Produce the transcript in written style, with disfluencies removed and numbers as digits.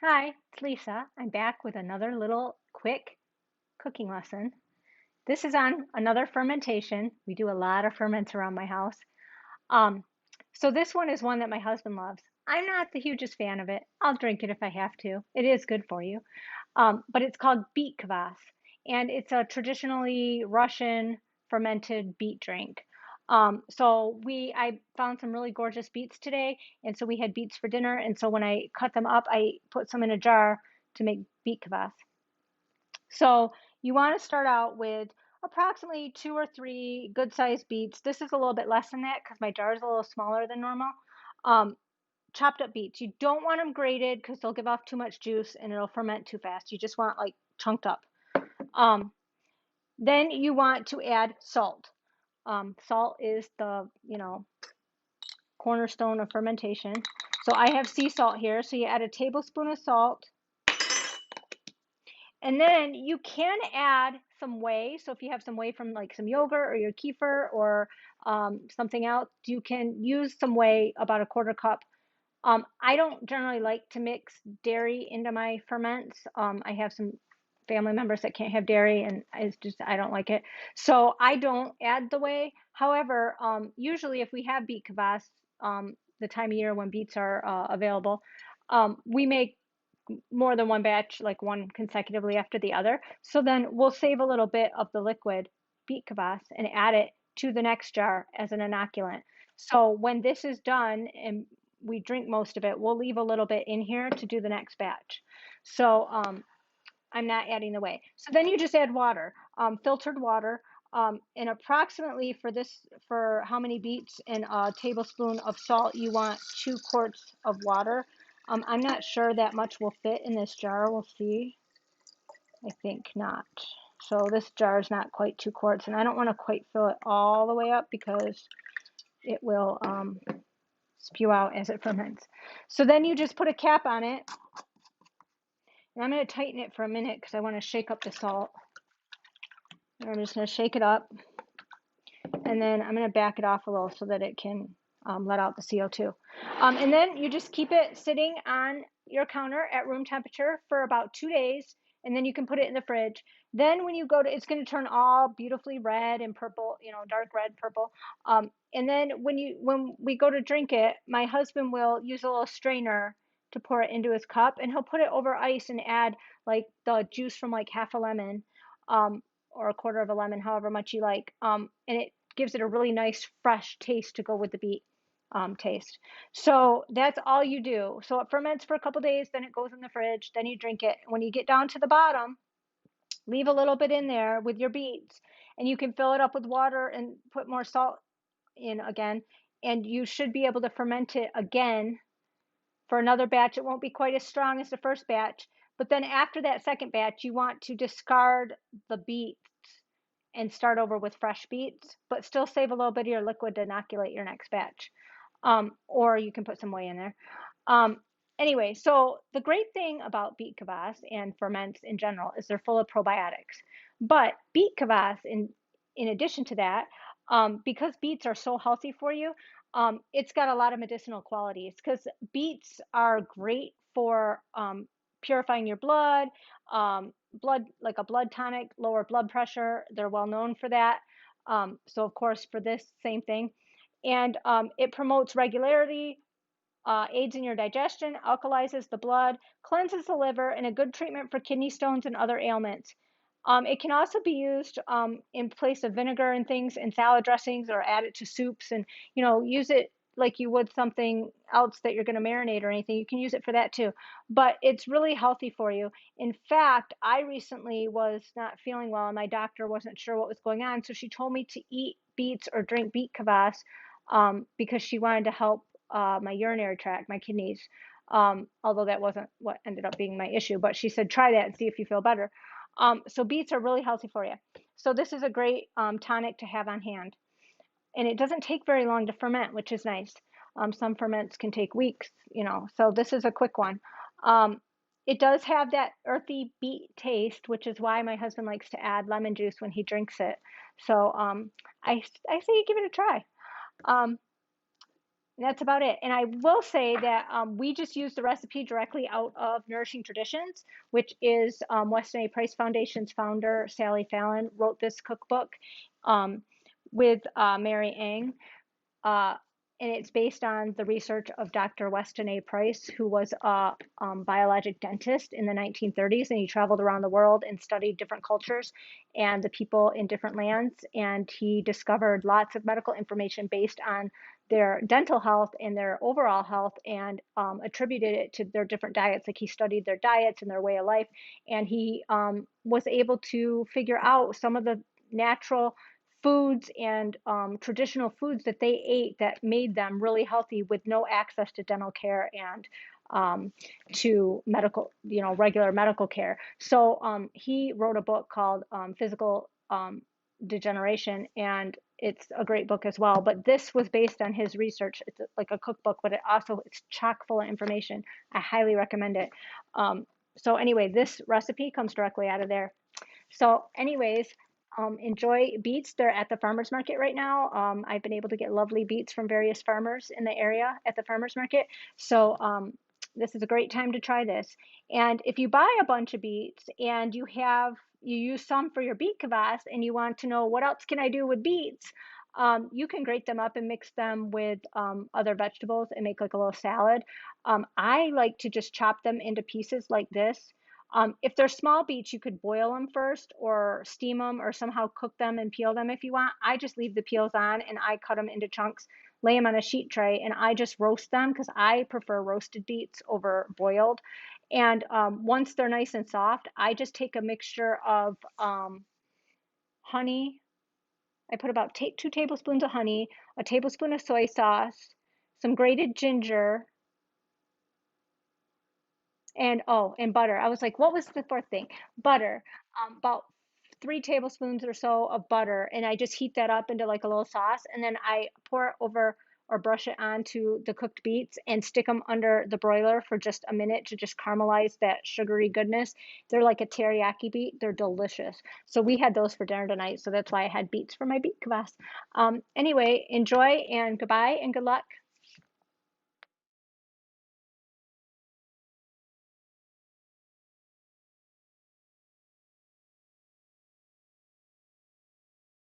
Hi, it's Lisa. I'm back with another little quick cooking lesson. This is on another fermentation. We do a lot of ferments around my house. Um, so this one is one that my husband loves. I'm not the hugest fan of it. I'll drink it if I have to. It is good for you. But it's called Beet Kvass, and it's a traditionally Russian fermented beet drink. I found some really gorgeous beets today, and so we had beets for dinner. And so when I cut them up, I put some in a jar to make beet kvass. So you want to start out with approximately two or three good sized beets. This is a little bit less than that because my jar is a little smaller than normal. Um, Chopped up beets. You don't want them grated because they'll give off too much juice and it'll ferment too fast. You just want like chunked up. Um, then you want to add salt. Salt is the cornerstone of fermentation. So I have sea salt here. So you add a tablespoon of salt. And then you can add some whey. So if you have some whey from like some yogurt or your kefir or something else, you can use some whey, about a quarter cup. I don't generally like to mix dairy into my ferments. I have some family members that can't have dairy, and I don't like it. So I don't add the whey. However, usually if we have beet kvass, the time of year when beets are available, we make more than one batch, like one consecutively after the other. So then we'll save a little bit of the liquid beet kvass and add it to the next jar as an inoculant. So when this is done and we drink most of it, we'll leave a little bit in here to do the next batch. So I'm not adding the whey. So then you just add water, filtered water. And approximately for how many beets and a tablespoon of salt, you want 2 quarts of water. I'm not sure that much will fit in this jar. We'll see. I think not. So this jar is not quite 2 quarts, and I don't want to quite fill it all the way up because it will spew out as it ferments. So then you just put a cap on it, and I'm going to tighten it for a minute because I want to shake up the salt. And I'm just going to shake it up, and then I'm going to back it off a little so that it can let out the CO2. And then you just keep it sitting on your counter at room temperature for about 2 days, and then you can put it in the fridge. Then when you go to, it's going to turn all beautifully red and purple, dark red, purple. And then when we go to drink it, my husband will use a little strainer to pour it into his cup, and he'll put it over ice and add like the juice from like half a lemon, or a quarter of a lemon, however much you like. And it gives it a really nice fresh taste to go with the beet taste. So that's all you do. So it ferments for a couple days, then it goes in the fridge, then you drink it. When you get down to the bottom, leave a little bit in there with your beets, and you can fill it up with water and put more salt in again, and you should be able to ferment it again for another batch. It won't be quite as strong as the first batch, but then after that second batch, you want to discard the beets and start over with fresh beets, but still save a little bit of your liquid to inoculate your next batch. Or you can put some whey in there. Um, anyway, so the great thing about beet kvass and ferments in general is they're full of probiotics. But beet kvass, in addition to that, because beets are so healthy for you, it's got a lot of medicinal qualities because beets are great for purifying your blood, blood like a blood tonic, lower blood pressure. They're well known for that. So of course for this same thing, and it promotes regularity, aids in your digestion, alkalizes the blood, cleanses the liver, and a good treatment for kidney stones and other ailments. It can also be used in place of vinegar and things in salad dressings, or add it to soups, and use it like you would something else that you're going to marinate or anything. You can use it for that too. But it's really healthy for you. In fact, I recently was not feeling well and my doctor wasn't sure what was going on, so she told me to eat beets or drink beet kvass, because she wanted to help my urinary tract, my kidneys. Although that wasn't what ended up being my issue, but she said try that and see if you feel better. So beets are really healthy for you. So this is a great tonic to have on hand. And it doesn't take very long to ferment, which is nice. Some ferments can take weeks, so this is a quick one. It does have that earthy beet taste, which is why my husband likes to add lemon juice when he drinks it. So I say give it a try. Um, That's about it. And I will say that we just used the recipe directly out of Nourishing Traditions, which is Weston A. Price Foundation's founder, Sally Fallon, wrote this cookbook um, with Mary Ang. Uh, and it's based on the research of Dr. Weston A. Price, who was a biologic dentist in the 1930s, and he traveled around the world and studied different cultures and the people in different lands. And he discovered lots of medical information based on their dental health and their overall health, and attributed it to their different diets. Like he studied their diets and their way of life, and he was able to figure out some of the natural foods and traditional foods that they ate that made them really healthy with no access to dental care and to medical, regular medical care. So he wrote a book called Physical Degeneration, and it's a great book as well. But this was based on his research. It's like a cookbook, but it's chock full of information. I highly recommend it. So anyway, this recipe comes directly out of there. So, anyways, enjoy beets. They're at the farmers market right now. I've been able to get lovely beets from various farmers in the area at the farmers market. So, this is a great time to try this. And if you buy a bunch of beets and you use some for your beet kvass and you want to know what else can I do with beets, you can grate them up and mix them with other vegetables and make like a little salad. I like to just chop them into pieces like this. If they're small beets, you could boil them first or steam them or somehow cook them and peel them if you want. I just leave the peels on and I cut them into chunks, lay them on a sheet tray, and I just roast them because I prefer roasted beets over boiled. And once they're nice and soft, I just take a mixture of honey. I put about 2 tablespoons of honey, a tablespoon of soy sauce, some grated ginger, and oh, and butter. I was like, what was the fourth thing? Butter. About 3 tablespoons or so of butter, and I just heat that up into like a little sauce, and then I pour it over or brush it onto the cooked beets and stick them under the broiler for just a minute to just caramelize that sugary goodness. They're like a teriyaki beet. They're delicious. So we had those for dinner tonight. So that's why I had beets for my beet kvass. Anyway, enjoy and goodbye and good luck.